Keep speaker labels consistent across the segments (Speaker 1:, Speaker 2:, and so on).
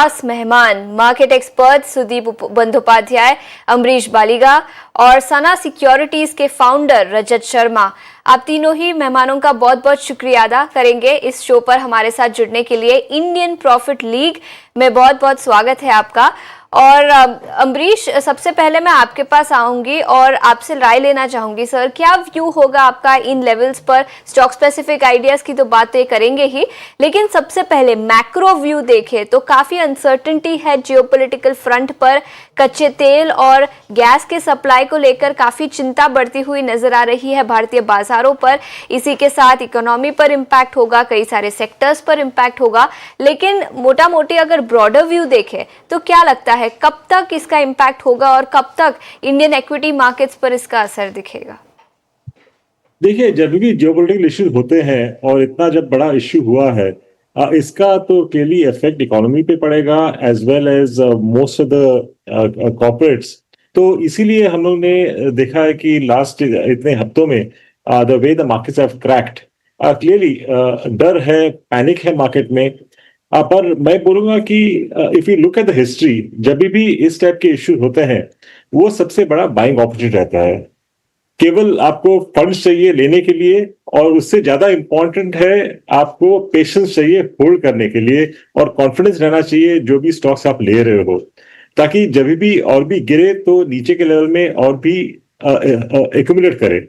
Speaker 1: खास मेहमान market expert Sudeep Bandyopadhyay, Amrish Baligha और सना सिक्योरिटीज के फाउंडर रजत शर्मा। आप तीनों ही मेहमानों का बहुत बहुत शुक्रिया अदा करेंगे इस शो पर हमारे साथ जुड़ने के लिए। इंडियन प्रॉफिट लीग में बहुत बहुत स्वागत है आपका। और अमरीश, सबसे पहले मैं आपके पास आऊंगी और आपसे राय लेना चाहूंगी। सर, क्या व्यू होगा आपका इन लेवल्स पर? स्टॉक स्पेसिफिक आइडियाज की तो बातें करेंगे ही, लेकिन सबसे पहले मैक्रो व्यू देखें तो काफी अनसर्टेनिटी है जियोपॉलिटिकल फ्रंट पर। कच्चे तेल और गैस के सप्लाई को लेकर काफी चिंता बढ़ती हुई नजर आ रही है भारतीय बाजारों पर। इसी के साथ इकोनॉमी पर इम्पैक्ट होगा, कई सारे सेक्टर्स पर इम्पैक्ट होगा। लेकिन मोटा मोटी अगर ब्रॉडर व्यू देखें तो क्या लगता है कब तक इसका इम्पैक्ट होगा और कब तक इंडियन इक्विटी मार्केट्स पर इसका असर दिखेगा?
Speaker 2: देखिए, जब भी जियोपॉलिटिकल इश्यूज होते हैं और इतना जब बड़ा इश्यू हुआ है, इसका तो क्लियरली इफेक्ट इकोनॉमी पे पड़ेगा as well as most of the corporates. तो इसीलिए हम लोग ने देखा है कि लास्ट इतने हफ्तों में the way the markets have cracked, clearly डर है, पैनिक है मार्केट में। पर मैं बोलूंगा कि if you look at the history, जब भी इस टाइप के इश्यू होते हैं वो सबसे बड़ा बाइंग अपॉर्चुनिटी रहता है। केवल आपको फंड्स चाहिए लेने के लिए, और उससे ज्यादा इंपॉर्टेंट है आपको पेशेंस चाहिए होल्ड करने के लिए, और कॉन्फिडेंस रहना चाहिए जो भी स्टॉक्स आप ले रहे हो, ताकि जब भी और भी गिरे तो नीचे के लेवल में और भी एक्यूमुलेट करे।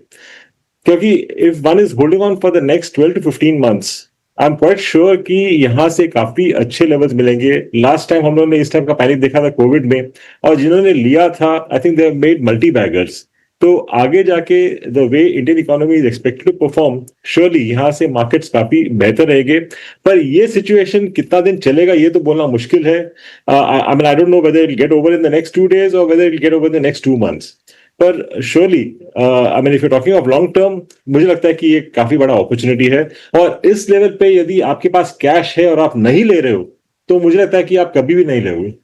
Speaker 2: क्योंकि if one is holding on for the next 12 to 15 months, I am quite sure कि यहां से काफी अच्छे लेवल्स मिलेंगे। लास्ट टाइम हम लोगों ने इस टाइप का पैनिक देखा था कोविड में, और जिन्होंने लिया था I think they have made multi baggers. तो आगे जाके the way Indian economy is expected to perform, surely यहाँ से मार्केट्स काफी बेहतर रहेंगे। पर ये सिचुएशन कितना दिन चलेगा ये तो बोलना मुश्किल है। I mean, I don't know whether it get over in the next 2 days और whether it get over in the next 2 months। पर surely I mean, if you talking of long term, मुझे लगता है कि ये काफी बड़ा अपॉर्चुनिटी है। और इस लेवल पे यदि आपके पास कैश है और आप नहीं ले रहे हो तो मुझे लगता है कि आप कभी भी नहीं लोगे।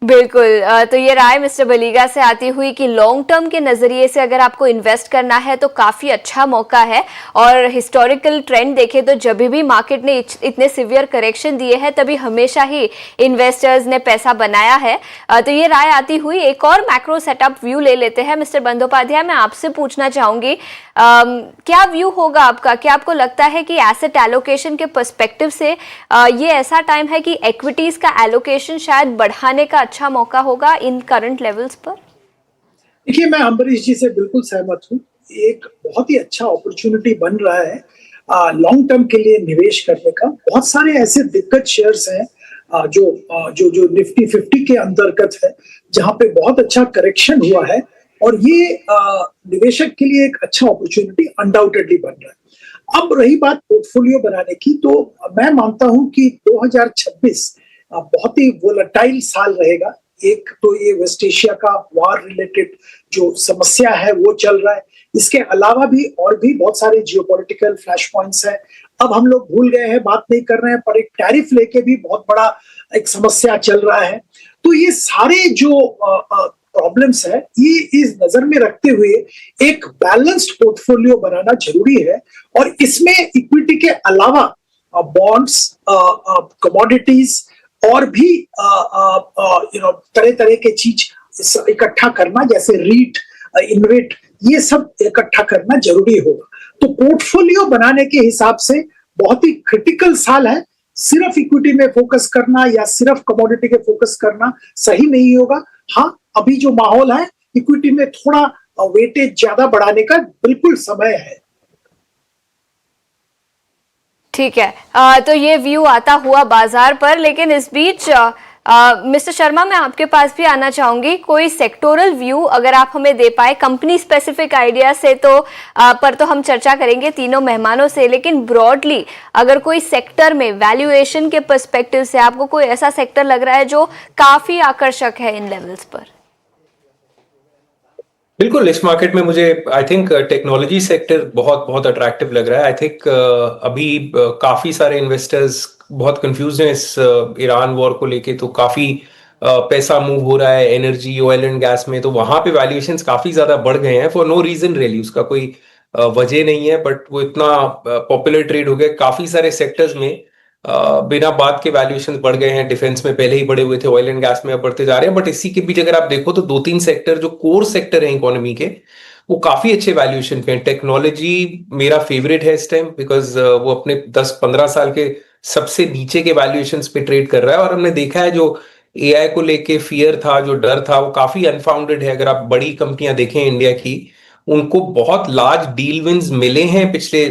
Speaker 1: बिल्कुल। तो ये राय मिस्टर बलीगा से आती हुई कि लॉन्ग टर्म के नजरिए से अगर आपको इन्वेस्ट करना है तो काफी अच्छा मौका है। और हिस्टोरिकल ट्रेंड देखें तो जब भी मार्केट ने इतने सिवियर करेक्शन दिए हैं तभी हमेशा ही इन्वेस्टर्स ने पैसा बनाया है। तो ये राय आती हुई एक और मैक्रो सेटअप व्यू ले लेते हैं। मिस्टर बंदोपाध्याय, मैं आपसे पूछना चाहूंगी, क्या व्यू होगा आपका? क्या आपको लगता है कि एसेट एलोकेशन के पर्सपेक्टिव से ये ऐसा टाइम है कि इक्विटीज का एलोकेशन शायद बढ़ाने का अच्छा मौका होगा इन करंट लेवल्स पर?
Speaker 3: देखिए, मैं अम्बरीश जी से बिल्कुल सहमत हूँ। एक बहुत ही अच्छा अपॉर्चुनिटी बन रहा है लॉन्ग टर्म के लिए निवेश करने का। बहुत सारे ऐसे दिग्गज शेयर्स हैं जो निफ्टी 50 के अंतर्गत है, जहां पे बहुत अच्छा करेक्शन हुआ है, और ये निवेशक के लिए एक अच्छा अपॉर्चुनिटी अनडाउटेडली बन रहा है। अब रही बात पोर्टफोलियो बनाने की, तो मैं मानता हूं कि 2026 बहुत ही वोलेटाइल साल रहेगा। एक तो ये वेस्ट एशिया का वार रिलेटेड जो समस्या है वो चल रहा है, इसके अलावा भी और भी बहुत सारे जियोपॉलिटिकल फ्लैश पॉइंट्स हैं। अब हम लोग भूल गए हैं, बात नहीं कर रहे हैं, पर एक टैरिफ लेके भी बहुत बड़ा एक समस्या चल रहा है। तो ये सारे जो प्रॉब्लम्स है, ये इस नजर में रखते हुए एक बैलेंस्ड पोर्टफोलियो बनाना जरूरी है। और इसमें इक्विटी के अलावा बॉन्ड्स, कमोडिटीज और भी तरह तरह के चीज इकट्ठा करना, जैसे रीट, इनवेट, ये सब इकट्ठा करना जरूरी होगा। तो पोर्टफोलियो बनाने के हिसाब से बहुत ही क्रिटिकल साल है। सिर्फ इक्विटी में फोकस करना या सिर्फ कमोडिटी के फोकस करना सही नहीं होगा। हाँ, अभी जो माहौल है, इक्विटी में थोड़ा वेटेज ज्यादा बढ़ाने का बिल्कुल समय है।
Speaker 1: ठीक है, तो ये व्यू आता हुआ बाजार पर। लेकिन इस बीच मिस्टर शर्मा, मैं आपके पास भी आना चाहूंगी। कोई सेक्टोरल व्यू अगर आप हमें दे पाए, कंपनी स्पेसिफिक आइडिया से तो पर तो हम चर्चा करेंगे तीनों मेहमानों से, लेकिन ब्रॉडली अगर कोई सेक्टर में वैल्यूएशन के पर्सपेक्टिव से आपको कोई ऐसा सेक्टर लग रहा है जो काफी आकर्षक है इन लेवल्स पर?
Speaker 4: बिल्कुल, इस मार्केट में मुझे आई थिंक टेक्नोलॉजी सेक्टर बहुत अट्रैक्टिव लग रहा है। आई थिंक अभी काफी सारे इन्वेस्टर्स बहुत कंफ्यूज हैं इस ईरान वॉर को लेके, तो काफी पैसा मूव हो रहा है एनर्जी, ऑयल एंड गैस में, तो वहां पे वैल्यूएशंस काफी ज्यादा बढ़ गए हैं फॉर नो रीजन रियली। उसका कोई वजह नहीं है, बट वो इतना पॉपुलर ट्रेड हो गया। काफी सारे सेक्टर्स में बिना बात के वैल्यूएशन बढ़ गए हैं। डिफेंस में पहले ही बढ़े हुए थे, ऑयल एंड गैस में अब बढ़ते जा रहे हैं। बट इसी के बीच अगर आप देखो तो 2-3 सेक्टर जो कोर सेक्टर है इकोनॉमी के, वो काफी अच्छे वैल्यूएशन पे हैं। टेक्नोलॉजी मेरा फेवरेट है इस टाइम, बिकॉज वो अपने 10-15 साल के सबसे नीचे के वैल्यूएशंस पे ट्रेड कर रहा है। और हमने देखा है जो एआई को लेके फियर था, जो डर था, वो काफी अनफाउंडेड है। अगर आप बड़ी कंपनियां देखें इंडिया की, उनको बहुत लार्ज डील विंस मिले हैं पिछले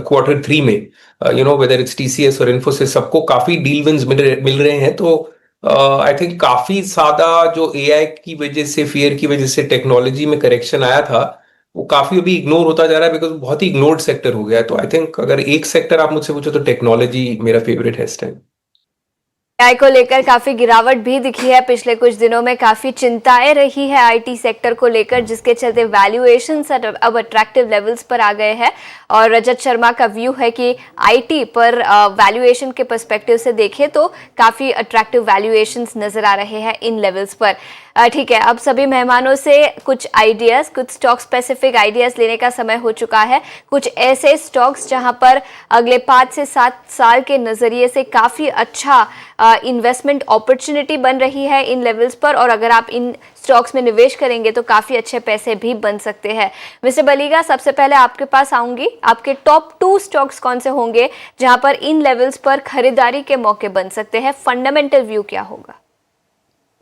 Speaker 4: Q3 में, वेदर इट्स टीसीएस और इन्फोसिस, सबको काफी डील विंस मिल रहे हैं। तो आई थिंक काफी ज्यादा जो एआई की वजह से, फियर की वजह से टेक्नोलॉजी में करेक्शन आया था, वो काफी अभी इग्नोर होता जा रहा है, बिकॉज बहुत ही इग्नोर्ड सेक्टर हो गया है। तो आई थिंक अगर एक सेक्टर आप मुझसे पूछो तो टेक्नोलॉजी मेरा फेवरेट है इस टाइम।
Speaker 1: एआई को लेकर काफी गिरावट भी दिखी है पिछले कुछ दिनों में, काफी चिंताएं रही है आईटी सेक्टर को लेकर, जिसके चलते वैल्यूएशंस अब अट्रैक्टिव लेवल्स पर आ गए हैं। और रजत शर्मा का व्यू है कि आईटी पर वैल्यूएशन के पर्सपेक्टिव से देखें तो काफी अट्रैक्टिव वैल्यूएशंस नजर आ रहे हैं इन लेवल्स पर। ठीक है, अब सभी मेहमानों से कुछ आइडियाज, कुछ स्टॉक स्पेसिफिक आइडियाज लेने का समय हो चुका है। कुछ ऐसे स्टॉक्स जहां पर अगले 5 से 7 साल के नजरिए से काफी अच्छा इन्वेस्टमेंट अपॉर्चुनिटी बन रही है इन लेवल्स पर, और अगर आप इन स्टॉक्स में निवेश करेंगे तो काफी अच्छे पैसे भी बन सकते हैं। मिस्टर बलीगा, सबसे पहले आपके पास आऊंगी, आपके टॉप 2 स्टॉक्स कौन से होंगे जहां पर इन लेवल्स पर खरीदारी के मौके बन सकते हैं? फंडामेंटल व्यू क्या होगा?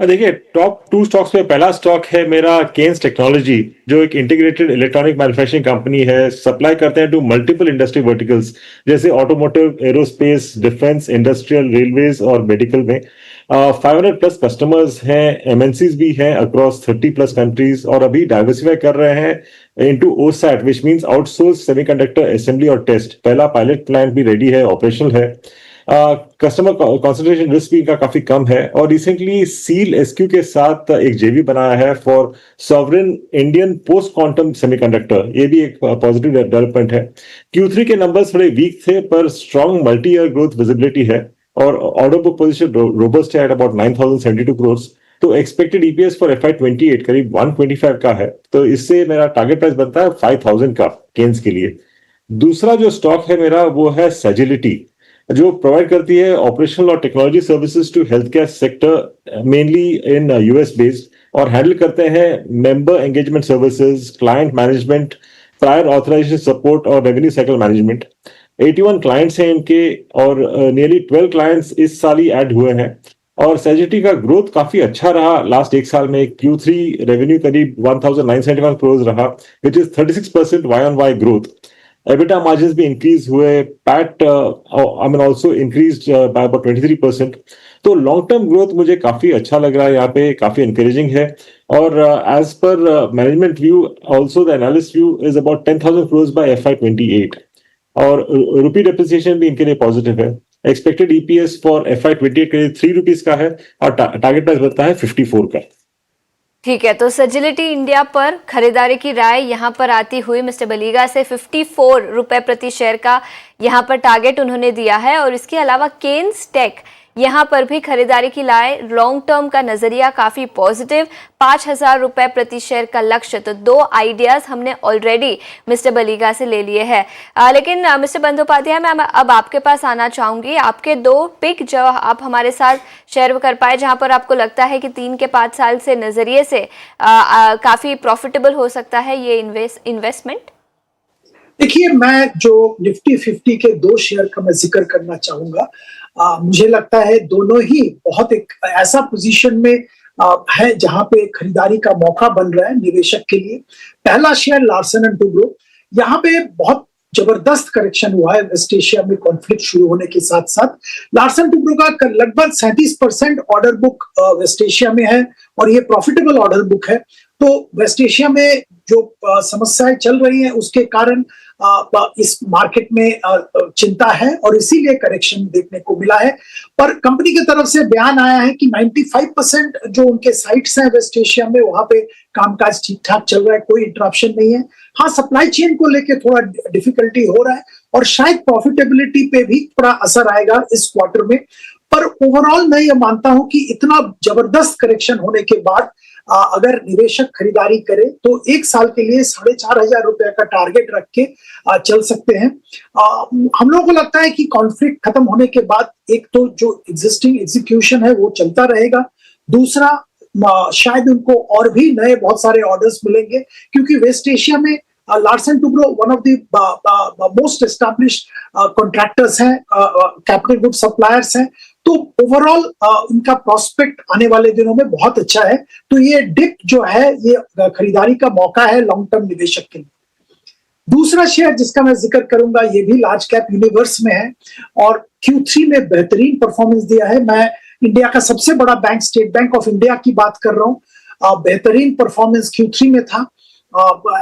Speaker 2: देखिए, टॉप 2 स्टॉक्स में पहला स्टॉक है मेरा केन्स टेक्नोलॉजी, जो एक इंटीग्रेटेड इलेक्ट्रॉनिक मैन्युफैक्चरिंग कंपनी है। सप्लाई करते हैं टू मल्टीपल इंडस्ट्री वर्टिकल्स जैसे automotive, aerospace, defence, industrial, railways और मेडिकल में। 500 प्लस कस्टमर्स हैं, एमएनसीज भी हैं अक्रॉस 30 प्लस कंट्रीज, और अभी डाइवर्सिफाई कर रहे हैं into ओसैट, which means outsource semiconductor assembly और टेस्ट। पहला पायलट प्लांट भी रेडी है, ऑपरेशनल है। कस्टमर कंसंट्रेशन रिस्क भी इनका काफी कम है, और रिसेंटली सील एसक्यू के साथ एक जेवी बनाया है for sovereign Indian post quantum semiconductor. ये भी एक पॉजिटिव डेवलपमेंट है। Q3 के नंबर्स थोड़े वीक थे, पर strong multi year growth visibility है, और ऑर्डर बुक पोजीशन रोबस्ट है एट अबाउट 9,072 करोड़। तो एक्सपेक्टेड ईपीएस फॉर FY28 करीब 125 का है, तो इससे मेरा टारगेट प्राइस बनता है 5,000 का केन्स के लिए। दूसरा जो स्टॉक है मेरा वो है सेजिलिटी, जो प्रोवाइड करती है ऑपरेशनल और technology services to health care sector, mainly in US based, और हैंडल करते हैं member engagement services, client management, prior authorization support और रेवेन्यू साइकिल मैनेजमेंट। 81 क्लाइंट्स हैं इनके, और नियरली 12 क्लाइंट्स इस साल ही ऐड हुए हैं। और सेजिलिटी का ग्रोथ काफी अच्छा रहा लास्ट एक साल में। Q3 रेवेन्यू करीब 1,971 करोड़ रहा, which is 36% YOY growth. EBITDA margins भी इंक्रीज हुए, PAT also increased by about 23%। तो लॉन्ग टर्म ग्रोथ मुझे काफी अच्छा लग रहा है, यहाँ पे काफी इंकरेजिंग है। और as per management view, also the analyst view is about 10,000 crore by FY28, और रुपी डेप्रिसिएशन भी इनके लिए पॉजिटिव है। एक्सपेक्टेड ईपीएस फॉर FY28 के लिए 3 रुपीज का है, और टारगेट प्राइस बनता है 54 का।
Speaker 1: ठीक है, तो सेजिलिटी इंडिया पर खरीदारी की राय यहाँ पर आती हुई मिस्टर बलीगा से 54 रुपए प्रति शेयर का यहाँ पर टारगेट उन्होंने दिया है। और इसके अलावा केन्स टेक, यहाँ पर भी खरीदारी की राय, लॉन्ग टर्म का नजरिया काफी पॉजिटिव, 5,000 रुपए प्रति शेयर का लक्ष्य। तो 2 आइडियाज हमने ऑलरेडी मिस्टर बलीगा से ले लिए हैं। लेकिन मिस्टर बंदोपाध्याय, मैं अब आपके पास आना चाहूंगी। आपके 2 पिक जो आप हमारे साथ शेयर कर पाए, जहां पर आपको लगता है कि 3 के 5 साल से नजरिए से काफी प्रॉफिटेबल हो सकता है ये इन्वेस्टमेंट।
Speaker 3: देखिए, मैं जो निफ्टी 50 के 2 शेयर का मैं जिक्र करना चाहूंगा। मुझे लगता है दोनों ही बहुत एक ऐसा पोजीशन में है जहां पे खरीदारी का मौका बन रहा है निवेशक के लिए। पहला शेयर लार्सन एंड टुब्रो, यहाँ पे बहुत जबरदस्त करेक्शन हुआ है वेस्ट एशिया में कॉन्फ्लिक्ट शुरू होने के साथ साथ। लार्सन टुब्रो का लगभग 37% ऑर्डर बुक वेस्ट एशिया में है, और ये प्रॉफिटेबल ऑर्डर बुक है। तो वेस्ट एशिया में जो समस्याएं चल रही हैं उसके कारण इस मार्केट में चिंता है, और इसीलिए करेक्शन देखने को मिला है। पर कंपनी की तरफ से बयान आया है कि 95% जो उनके साइट्स हैं वेस्ट एशिया में, वहां पे कामकाज ठीक ठाक चल रहा है, कोई इंटरप्शन नहीं है। हाँ, सप्लाई चेन को लेके थोड़ा डिफिकल्टी हो रहा है, और शायद प्रॉफिटेबिलिटी पे भी थोड़ा असर आएगा इस क्वार्टर में। पर ओवरऑल मैं ये मानता हूं कि इतना जबरदस्त करेक्शन होने के बाद अगर निवेशक खरीदारी करे तो एक साल के लिए 4,500 रुपए का टारगेट रख के चल सकते हैं। हम लोगों को लगता है कि कॉन्फ्लिक्ट खत्म होने के बाद एक तो जो एग्जिस्टिंग एग्जीक्यूशन है वो चलता रहेगा, दूसरा शायद उनको और भी नए बहुत सारे ऑर्डर्स मिलेंगे, क्योंकि वेस्ट एशिया में Larsen Toubro one of the most established contractors हैं, कैपिटल गुड सप्लायर्स हैं, तो ओवरऑल इनका प्रोस्पेक्ट आने वाले दिनों में बहुत अच्छा है। तो ये डिप जो है ये खरीदारी का मौका है लॉन्ग टर्म निवेशक के लिए। दूसरा शेयर जिसका मैं जिक्र करूंगा ये भी लार्ज कैप यूनिवर्स में है और Q3 में बेहतरीन परफॉर्मेंस दिया है। मैं इंडिया का सबसे बड़ा bank state bank of India की बात कर रहा हूँ। बेहतरीन परफॉर्मेंस Q3 में था।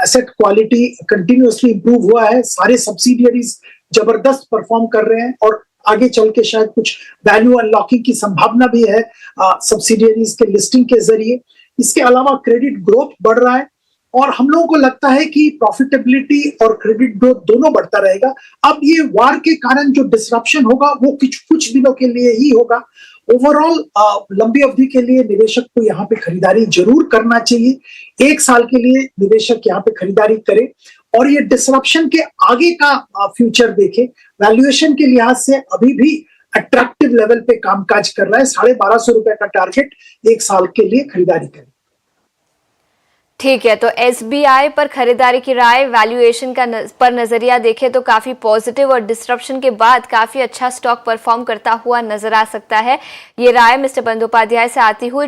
Speaker 3: एसेट क्वालिटी कंटिन्यूअसली इंप्रूव हुआ है, सारे सब्सिडियरीज जबरदस्त परफॉर्म कर रहे हैं और आगे चल के शायद कुछ वैल्यू अनलॉकिंग की संभावना भी है सब्सिडियरीज के लिस्टिंग के जरिए। इसके अलावा क्रेडिट ग्रोथ बढ़ रहा है और हम लोगों को लगता है कि प्रॉफिटेबिलिटी और क्रेडिट ग्रोथ दोनों बढ़ता रहेगा। अब ये वार के कारण जो डिसरप्शन होगा वो कुछ दिनों के लिए ही होगा। ओवरऑल लंबी अवधि के लिए निवेशक को यहाँ पे खरीदारी जरूर करना चाहिए। एक साल के लिए निवेशक यहाँ पे खरीदारी करे और ये डिसरप्शन के आगे का फ्यूचर देखे। वैल्यूएशन के लिहाज से अभी भी अट्रैक्टिव लेवल पे कामकाज कर रहा है। 1,250 रुपए का टारगेट एक साल के लिए खरीदारी करें।
Speaker 1: ठीक है, तो SBI पर खरीदारी की राय, वैल्यूएशन का पर नजरिया देखें तो काफी पॉजिटिव और डिस्ट्रप्शन के बाद काफी अच्छा स्टॉक परफॉर्म करता हुआ नजर आ सकता है। ये राय मिस्टर बंदोपाध्याय से आती हुई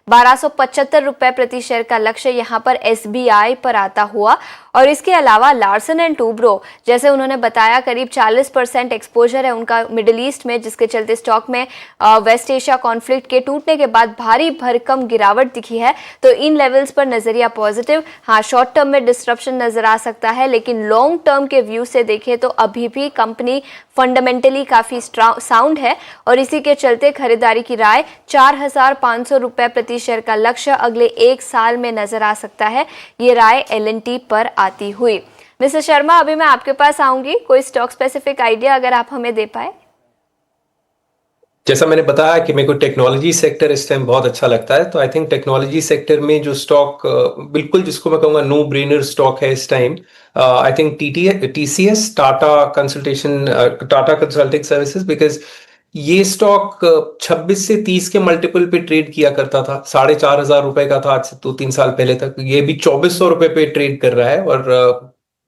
Speaker 1: 1275 रुपए प्रति शेयर का लक्ष्य यहाँ पर SBI पर आता हुआ और इसके अलावा लार्सन एंड टूब्रो जैसे उन्होंने बताया करीब 40% एक्सपोजर है उनका मिडिल ईस्ट में, जिसके चलते स्टॉक में वेस्ट एशिया कॉन्फ्लिक्ट के टूटने के बाद भारी भरकम गिरावट दिखी है। तो इन लेवल्स पर नजरिया पॉजिटिव। हाँ, शॉर्ट टर्म में डिस्ट्रप्शन नजर आ सकता है, लेकिन लॉन्ग टर्म के व्यू से देखें तो अभी भी कंपनी फंडामेंटली काफी साउंड है और इसी के चलते खरीदारी की राय 4,500 रुपए प्रति शेयर का लक्ष्य अगले एक साल में नजर आ सकता है। ये राय L&T पर आती हुई। मिस्टर शर्मा, अभी मैं आपके पास आऊंगी, कोई स्टॉक स्पेसिफिक आइडिया अगर आप हमें दे पाए।
Speaker 4: जैसा मैंने बताया कि मेरे को टेक्नोलॉजी सेक्टर इस टाइम बहुत अच्छा लगता है, तो आई थिंक टेक्नोलॉजी सेक्टर में जो स्टॉक बिल्कुल जिसको मैं कहूँगा नो ब्रेनर स्टॉक है इस time, I think TCS Tata consulting services, because ये स्टॉक 26 से 30 के मल्टीपल पे ट्रेड किया करता था। 4,500 रुपए का था आज से 2-3 साल पहले तक। ये भी 2,400 रुपए पे ट्रेड कर रहा है और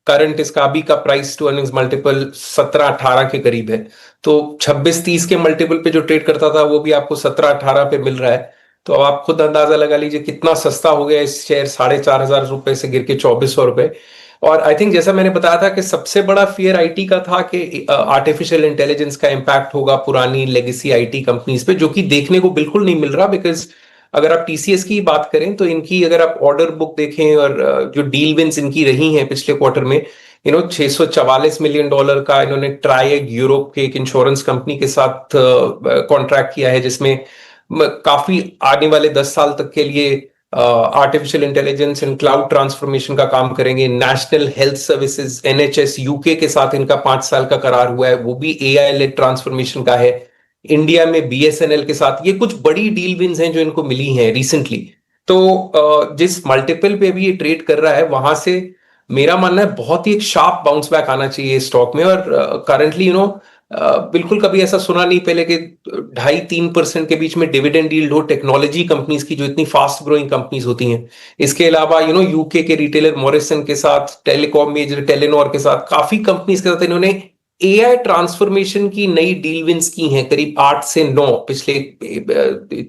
Speaker 4: करंट इसका अभी का प्राइस टू अर्निंग्स मल्टीपल 17-18 के करीब है। तो 26-30 के मल्टीपल पे जो ट्रेड करता था वो भी आपको 17-18 पे मिल रहा है। तो अब आप खुद अंदाजा लगा लीजिए कितना सस्ता हो गया इस शेयर, 4,500 रुपए से गिर के 2,400 रुपए। और आई थिंक जैसा मैंने बताया था कि सबसे बड़ा फियर आईटी का था कि आर्टिफिशियल इंटेलिजेंस का इंपैक्ट होगा पुरानी लेगेसी आईटी कंपनीज पे, जो कि देखने को बिल्कुल नहीं मिल रहा। बिकॉज अगर आप टीसीएस की बात करें तो इनकी अगर आप ऑर्डर बुक देखें और जो डील विंस इनकी रही हैं पिछले क्वार्टर में, $644 मिलियन का इन्होंने ट्राइएग यूरोप के एक इंश्योरेंस कंपनी के साथ कॉन्ट्रैक्ट किया है, जिसमें काफी आने वाले 10 साल तक के लिए artificial intelligence and cloud transformation का काम करेंगे। National health services NHS UK के साथ इनका 5 साल का करार हुआ है, वो भी AI लेड ट्रांसफॉर्मेशन का है। इंडिया में BSNL के साथ ये कुछ बड़ी डील विंस हैं जो इनको मिली हैं रिसेंटली। तो जिस मल्टीपल पे भी ये ट्रेड कर रहा है वहां से मेरा मानना है बहुत ही एक शार्प बाउंस बैक आना चाहिए स्टॉक में। और करंटली बिल्कुल कभी ऐसा सुना नहीं पहले कि 2.5-3% के बीच में डिविडेंड यील्ड हो टेक्नोलॉजी कंपनीज की, जो इतनी फास्ट ग्रोइंग कंपनीज होती हैं। इसके अलावा यूके के रिटेलर मॉरिसन के साथ, टेलीकॉम मेजर टेलीनॉर के साथ, काफी कंपनीज के साथ इन्होंने AI ट्रांसफॉर्मेशन की नई डील विंस की हैं, करीब 8 से 9 पिछले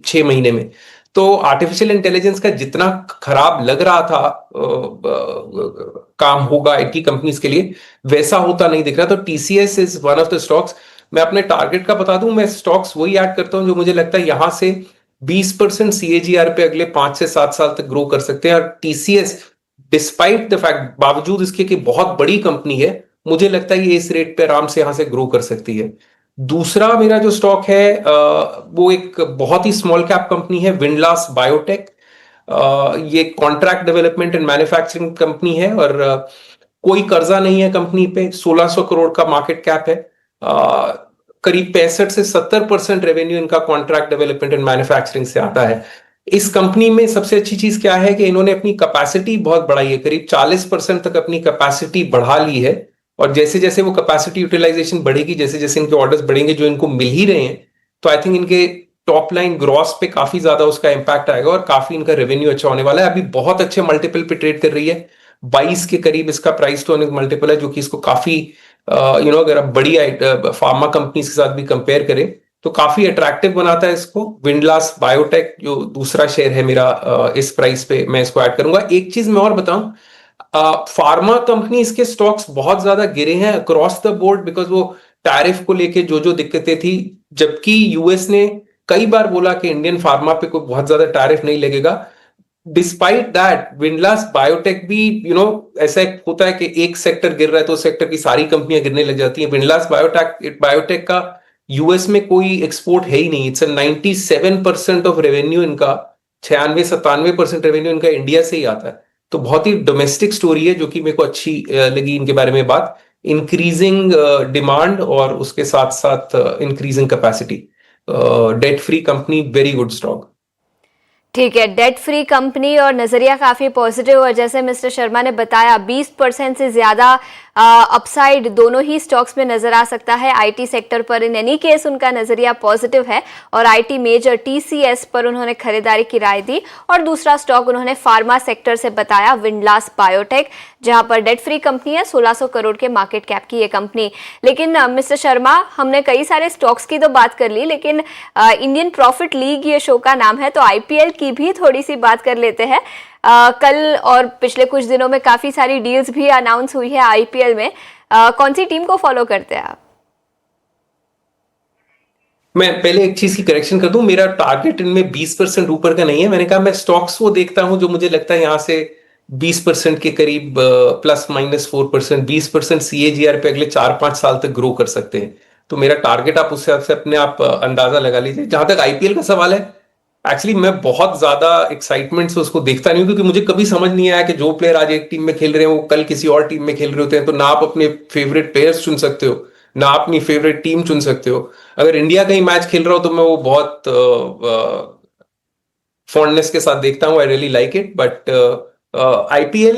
Speaker 4: 6 महीने में। तो आर्टिफिशियल इंटेलिजेंस का जितना खराब लग रहा था काम होगा आईटी कंपनीज के लिए, वैसा होता नहीं दिख रहा। तो TCS is one of the stocks. मैं अपने टारगेट का बता दूं, मैं स्टॉक्स वही ऐड करता हूं जो मुझे लगता है यहां से 20% CAGR पे अगले 5 से 7 साल तक ग्रो कर सकते हैं। और TCS डिस्पाइट द फैक्ट, बावजूद इसके कि बहुत बड़ी कंपनी है, मुझे लगता है ये इस रेट पे आराम से यहां से ग्रो कर सकती है। दूसरा मेरा जो स्टॉक है वो एक बहुत ही स्मॉल कैप कंपनी है, विंडलास बायोटेक। ये contract development and manufacturing company है और कोई कर्जा नहीं है कंपनी पे। 1,600 करोड़ का मार्केट कैप है। करीब 65 से 70% रेवेन्यू इनका कॉन्ट्रैक्ट डेवलपमेंट एंड मैन्युफैक्चरिंग से आता है। इस कंपनी में सबसे अच्छी चीज क्या है कि इन्होंने अपनी कैपेसिटी बहुत बढ़ाई है, करीब 40% तक अपनी कैपेसिटी बढ़ा ली है। और जैसे जैसे वो कैपेसिटी यूटिलाइजेशन बढ़ेगी, जैसे जैसे इनके ऑर्डर्स बढ़ेंगे जो इनको मिल ही रहे हैं, तो आई थिंक इनके टॉप लाइन ग्रॉस पे काफी ज्यादा उसका इंपैक्ट आएगा और काफी इनका रेवेन्यू अच्छा होने वाला है। अभी बहुत अच्छे मल्टीपल पे ट्रेड कर रही है, 22 के करीब इसका प्राइस टू अर्निंग मल्टीपल है, जो कि इसको काफी अगर आप बड़ी फार्मा कंपनीज के साथ भी कंपेयर करें तो काफी अट्रैक्टिव बनाता है इसको। विंडलास बायोटेक जो दूसरा शेयर है मेरा, इस प्राइस पे मैं इसको ऐड करूंगा। एक चीज मैं और बताऊं, फार्मा कंपनीज के स्टॉक्स बहुत ज्यादा गिरे हैं अक्रॉस द बोर्ड, बिकॉज वो टैरिफ को लेके जो जो दिक्कतें थी, जबकि यूएस ने कई बार बोला कि इंडियन फार्मा पे कोई बहुत ज्यादा टैरिफ नहीं लगेगा। डिस्पाइट दैट विंडलास बायोटेक भी ऐसा एक होता है कि एक सेक्टर गिर रहा है तो उस सेक्टर की सारी कंपनियां गिरने लग जाती हैं। विंडलास बायोटेक का यूएस में कोई एक्सपोर्ट है ही नहीं। इट्स 97% ऑफ रेवेन्यू इनका, 96-97% रेवेन्यू इनका इंडिया से ही आता है। तो बहुत ही डोमेस्टिक स्टोरी है जो कि मेरे को अच्छी लगी इनके बारे में बात। इंक्रीजिंग डिमांड और उसके साथ साथ increasing capacity, debt free company, very good stock.
Speaker 1: ठीक है, डेट फ्री कंपनी और नजरिया काफी पॉजिटिव, और जैसे मिस्टर शर्मा ने बताया 20% से ज्यादा अपसाइड दोनों ही स्टॉक्स में नजर आ सकता है आईटी सेक्टर पर। इन एनी केस उनका नजरिया पॉजिटिव है और आईटी मेजर टीसीएस पर उन्होंने खरीदारी की राय दी। और दूसरा स्टॉक उन्होंने फार्मा सेक्टर से बताया, विंडलास बायोटेक, जहां पर डेट फ्री कंपनी है, 1600 करोड़ के मार्केट कैप की ये कंपनी। लेकिन मिस्टर शर्मा, हमने कई सारे स्टॉक्स की तो बात कर ली, लेकिन इंडियन प्रॉफिट लीग ये शो का नाम है, तो आईपीएल की भी थोड़ी सी बात कर लेते हैं। कल और पिछले कुछ दिनों में काफी सारी डील्स भी अनाउंस हुई है आईपीएल में। कौन सी टीम को फॉलो करते हैं आप?
Speaker 4: मैं पहले एक चीज की करेक्शन कर दूं, मेरा टारगेट इनमें 20% ऊपर का नहीं है। मैंने कहा मैं स्टॉक्स वो देखता हूं जो मुझे लगता है यहां से 20% के करीब ±4%, 20% CAGR पे अगले 4-5 साल तक ग्रो कर सकते हैं। तो मेरा टारगेट आप उससे अपने आप अंदाजा लगा लीजिए। जहां तक आईपीएल का सवाल है, एक्चुअली मैं बहुत ज्यादा एक्साइटमेंट से उसको देखता नहीं हूं, क्योंकि मुझे कभी समझ नहीं आया कि जो प्लेयर आज एक टीम में खेल रहे हैं वो कल किसी और टीम में खेल रहे होते हैं। तो ना आप अपने फेवरेट प्लेयर्स चुन सकते हो, ना अपनी फेवरेट टीम चुन सकते हो। अगर इंडिया का ही मैच खेल रहा हो तो मैं वो बहुत फॉन्डनेस के साथ देखता हूँ, I really like it. But IPL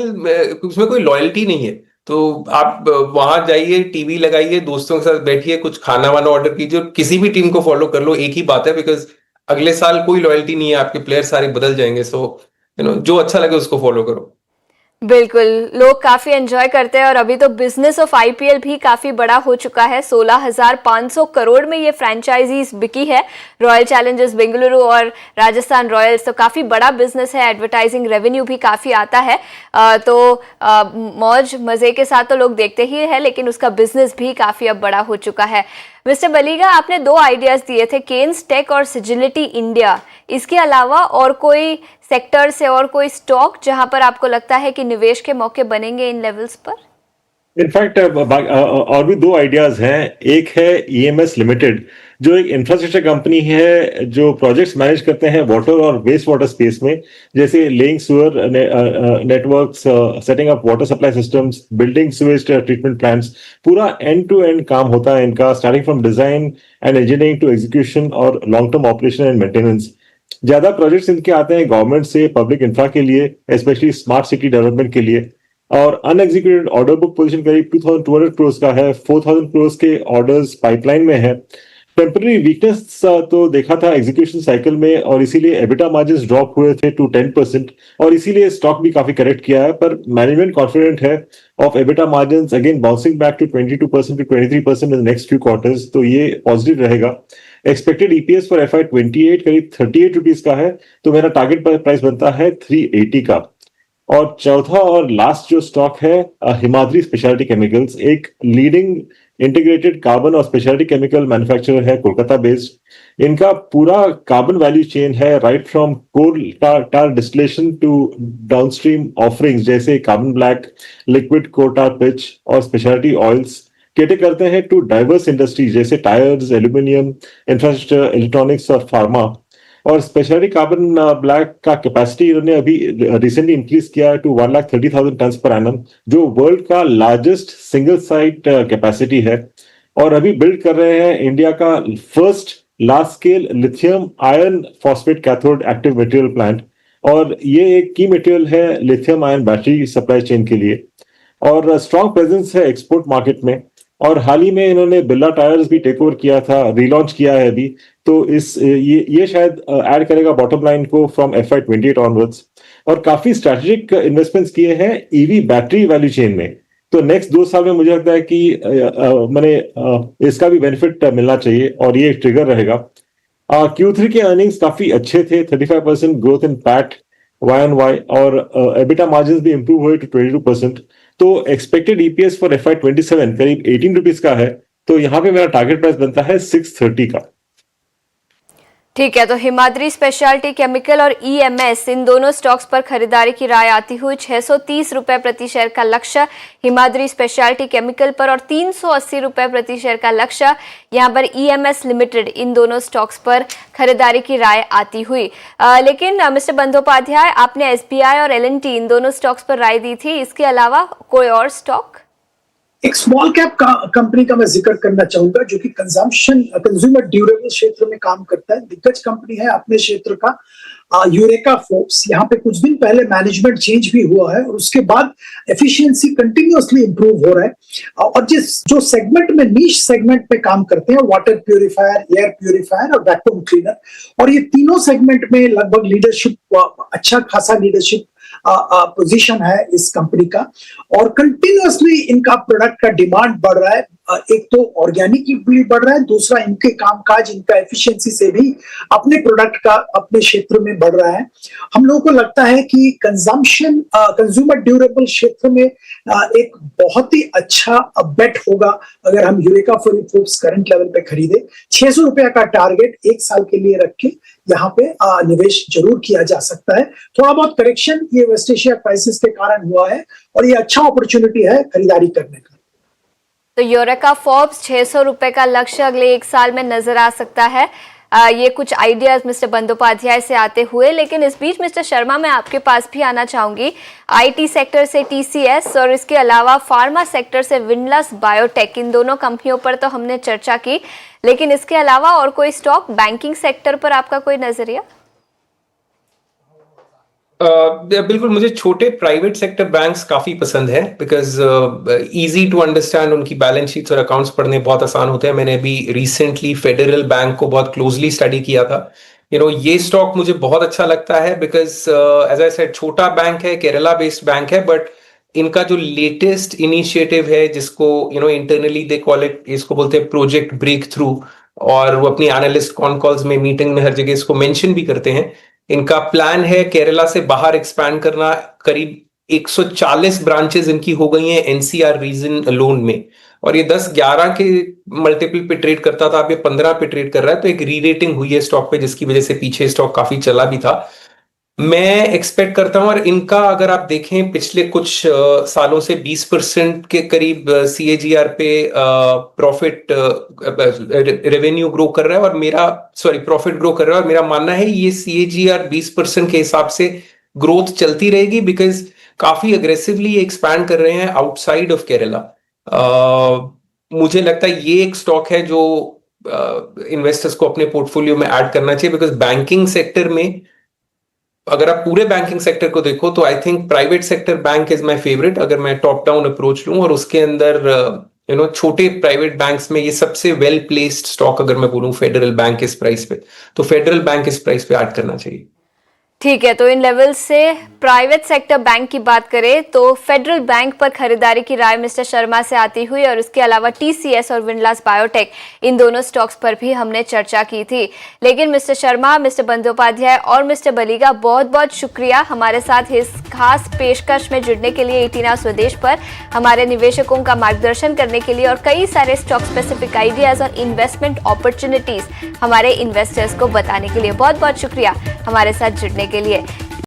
Speaker 4: उसमें कोई लॉयल्टी नहीं है। तो आप वहां जाइए, टीवी लगाइए, दोस्तों के साथ बैठिए, कुछ खाना वाना ऑर्डर कीजिए, किसी भी टीम को फॉलो कर लो, एक ही बात है, बिकॉज अगले साल कोई लॉयल्टी नहीं है, आपके प्लेयर सारे बदल जाएंगे। सो जो अच्छा लगे उसको फॉलो करो।
Speaker 1: बिल्कुल, लोग काफी एंजॉय करते हैं और अभी तो बिजनेस ऑफ आईपीएल भी काफी बड़ा हो चुका है। 16,500 करोड़ में ये फ्रेंचाइजीज बिकी है, रॉयल चैलेंजर्स बेंगलुरु और राजस्थान रॉयल्स। तो काफी बड़ा बिजनेस है, एडवर्टाइजिंग रेवेन्यू भी काफी आता है। मौज मजे के साथ तो लोग देखते ही है, लेकिन उसका बिजनेस भी काफी अब बड़ा हो चुका है। मिस्टर बलीगा, आपने 2 आइडियाज दिए थे, केन्स टेक और सिजिलिटी इंडिया। इसके अलावा और कोई सेक्टर से और कोई स्टॉक जहां पर आपको लगता है कि निवेश के मौके बनेंगे इन लेवल्स पर?
Speaker 2: इनफैक्ट और भी 2 आइडियाज हैं। एक है EMS लिमिटेड, जो एक इंफ्रास्ट्रक्चर कंपनी है जो प्रोजेक्ट्स मैनेज करते हैं वाटर और वेस्ट वाटर स्पेस में, जैसे laying sewer networks, setting up water supply systems, building sewage treatment plants. पूरा एंड टू एंड काम होता है इनका, starting from design and engineering to execution और long term operation and maintenance. ज्यादा प्रोजेक्ट्स इनके आते हैं गवर्नमेंट से पब्लिक इंफ्रा के लिए, स्पेशली स्मार्ट सिटी डेवलपमेंट के लिए। और अनएग्जीक्यूटेड ऑर्डर बुक पोजीशन करीब 2200 करोड़ का है, 4000 करोड़ के ऑर्डर्स पाइपलाइन में है। टेम्पररी वीकनेस तो देखा था एग्जीक्यूशन साइकिल में, और इसीलिए एबिटा मार्जिन्स ड्रॉप हुए थे टू 10%, और इसीलिए स्टॉक भी काफी करेक्ट किया है। पर मैनेजमेंट कॉन्फिडेंट है of EBITDA margins again bouncing back to 22% to 23% in the next few quarters, तो ये पॉजिटिव रहेगा। एक्सपेक्टेड EPS फॉर FY28 करीब 38 रुपीज का है, तो मेरा टारगेट प्राइस बनता है 380 का। और चौथा और लास्ट जो स्टॉक है हिमाद्री स्पेशलिटी केमिकल्स, एक लीडिंग इंटीग्रेटेड कार्बन और स्पेशलिटी केमिकल मैन्युफैक्चरर है, कोलकाता बेस्ड। इनका पूरा कार्बन वैल्यू चेन है, right from coal tar distillation to downstream offerings जैसे carbon black, liquid coal tar pitch और स्पेशलिटी ऑयल्स। कैटर करते हैं टू डाइवर्स इंडस्ट्रीज जैसे टायर्स, एल्यूमिनियम, इंफ्रास्ट्रक्चर, इलेक्ट्रॉनिक्स और फार्मा। और स्पेशलिटी कार्बन ब्लैक का capacity इन्होंने अभी रिसेंटली इंक्रीज किया है टू 1,30,000 टन पर एनम, जो वर्ल्ड का लार्जेस्ट सिंगल साइट कैपेसिटी है। और अभी बिल्ड कर रहे हैं इंडिया का first large scale lithium ion phosphate cathode active material plant, और ये एक की मटेरियल है lithium ion battery supply chain के लिए, और स्ट्रॉन्ग प्रेजेंस है एक्सपोर्ट मार्केट में। और हाल ही में इन्होंने बिरला टायर्स भी टेक ओवर किया था, रीलॉन्च किया है अभी, तो ये शायद ऐड करेगा बॉटम लाइन को फ्रॉम FY28 ऑनवर्ड्स। और काफी स्ट्रेटेजिक इन्वेस्टमेंट्स किए हैं ईवी बैटरी वैल्यू चेन में, तो नेक्स्ट 2 साल में मुझे लगता है कि इसका भी बेनिफिट मिलना चाहिए और ये एक ट्रिगर रहेगा। Q3 के अर्निंग्स काफी अच्छे थे, 35% ग्रोथ इन पैट YOY, और एबिटा मार्जिन भी इंप्रूव हुए टू 22%। तो एक्सपेक्टेड EPS फॉर FY27 करीब 18 रुपीज का है, तो यहाँ पे मेरा टारगेट प्राइस बनता है 630 का।
Speaker 1: ठीक है, तो हिमाद्री स्पेशलिटी केमिकल और EMS इन दोनों स्टॉक्स पर खरीदारी की राय आती हुई 630 रुपए प्रति शेयर का लक्ष्य हिमाद्री स्पेशलिटी केमिकल पर और 380 रुपए प्रति शेयर का लक्ष्य यहां पर EMS लिमिटेड, इन दोनों स्टॉक्स पर खरीदारी की राय आती हुई। लेकिन मिस्टर बंदोपाध्याय, आपने SBI और L&T इन दोनों स्टॉक्स पर राय दी थी, इसके अलावा कोई और स्टॉक?
Speaker 3: एक स्मॉल कैप कंपनी का मैं जिक्र करना चाहूंगा जो कि कंज्यूमर ड्यूरेबल क्षेत्र में काम करता है, दिग्गज कंपनी है अपने क्षेत्र का, यूरेका फोर्ब्स। यहाँ पे कुछ दिन पहले मैनेजमेंट चेंज भी हुआ है और उसके बाद एफिशिएंसी कंटिन्यूअसली इंप्रूव हो रहा है। और जो सेगमेंट में, नीश सेगमेंट में काम करते हैं, वाटर प्यूरिफायर, एयर प्यूरिफायर और वैक्यूम क्लीनर, और ये तीनों सेगमेंट में लगभग लीडरशिप, अच्छा खासा लीडरशिप पोजीशन है इस कंपनी का, और कंटिन्यूअसली इनका प्रोडक्ट का डिमांड बढ़ रहा है। एक तो ऑर्गेनिक भी बढ़ रहा है, दूसरा इनके कामकाज, इनका एफिशिएंसी से भी अपने प्रोडक्ट का अपने क्षेत्र में बढ़ रहा है। हम लोगों को लगता है कि कंज्यूमर ड्यूरेबल क्षेत्र में एक बहुत ही अच्छा बेट होगा अगर हम यूरेका फोर्ब्स करंट लेवल पे खरीदे। 600 रुपया का टारगेट 1 साल के लिए रख के यहाँ पे निवेश जरूर किया जा सकता है। थोड़ा बहुत करेक्शन ये वेस्ट एशिया क्राइसिस के कारण हुआ है और ये अच्छा अपॉर्चुनिटी है खरीदारी करने का।
Speaker 1: तो यूरेका फोर्ब्स 600 रुपए का लक्ष्य अगले 1 साल में नजर आ सकता है। ये कुछ आइडियाज मिस्टर बंदोपाध्याय से आते हुए, लेकिन इस बीच मिस्टर शर्मा मैं आपके पास भी आना चाहूंगी। IT सेक्टर से TCS और इसके अलावा फार्मा सेक्टर से विनलस बायोटेक, इन दोनों कंपनियों पर तो हमने चर्चा की, लेकिन इसके अलावा और कोई स्टॉक, बैंकिंग सेक्टर पर आपका कोई नजरिया?
Speaker 4: बिल्कुल, मुझे छोटे प्राइवेट सेक्टर बैंक्स काफी पसंद है, बिकॉज इजी टू अंडरस्टैंड, उनकी बैलेंस शीट्स और अकाउंट्स पढ़ने बहुत आसान होते हैं। मैंने अभी रिसेंटली फेडरल बैंक को बहुत क्लोजली स्टडी किया था। ये स्टॉक मुझे बहुत अच्छा लगता है बिकॉज एज आई सेड, छोटा बैंक है, केरला बेस्ड बैंक है, बट इनका जो लेटेस्ट इनिशिएटिव है, जिसको इंटरनली दे कॉल इट, इसको बोलते हैं प्रोजेक्ट ब्रेक थ्रू, और वो अपनी एनालिस्ट कॉन कॉल्स में, मीटिंग में हर जगह इसको मेंशन भी करते हैं। इनका प्लान है केरला से बाहर एक्सपैंड करना। करीब 140 ब्रांचेस इनकी हो गई हैं NCR रीजन अलोन में, और ये 10-11 के मल्टीपल पे ट्रेड करता था, अब ये 15 पे ट्रेड कर रहा है। तो एक री रेटिंग हुई है स्टॉक पे, जिसकी वजह से पीछे स्टॉक काफी चला भी था। मैं एक्सपेक्ट करता हूं, और इनका अगर आप देखें पिछले कुछ सालों से 20% के करीब CAGR पे प्रॉफिट रेवेन्यू ग्रो कर रहा है, और प्रॉफिट ग्रो कर रहा है, और मेरा मानना है ये CAGR 20% के हिसाब से ग्रोथ चलती रहेगी, बिकॉज काफी अग्रेसिवली एक्सपैंड कर रहे हैं आउटसाइड ऑफ केरला। मुझे लगता है ये एक स्टॉक है जो इन्वेस्टर्स को अपने पोर्टफोलियो में ऐड करना चाहिए, बिकॉज बैंकिंग सेक्टर में, अगर आप पूरे बैंकिंग सेक्टर को देखो तो I think private sector bank is my favourite, अगर मैं टॉप डाउन अप्रोच लूं, और उसके अंदर छोटे प्राइवेट बैंक्स में ये सबसे वेल प्लेस्ड स्टॉक, अगर मैं बोलूं फेडरल बैंक इस प्राइस पे, तो फेडरल बैंक इस प्राइस पे ऐड करना चाहिए।
Speaker 1: ठीक है, तो इन लेवल से प्राइवेट सेक्टर बैंक की बात करें तो फेडरल बैंक पर खरीदारी की राय मिस्टर शर्मा से आती हुई, और इसके अलावा TCS और विनलस बायोटेक, इन दोनों स्टॉक्स पर भी हमने चर्चा की थी। लेकिन मिस्टर शर्मा, मिस्टर बंदोपाध्याय और मिस्टर बलिगा, बहुत बहुत शुक्रिया हमारे साथ इस खास पेशकश में जुड़ने के लिए, 18 स्वदेश पर हमारे निवेशकों का मार्गदर्शन करने के लिए, और कई सारे स्टॉक स्पेसिफिक आइडियाज और इन्वेस्टमेंट अपॉर्चुनिटीज हमारे इन्वेस्टर्स को बताने के लिए। बहुत बहुत शुक्रिया हमारे साथ जुड़ने के लिए।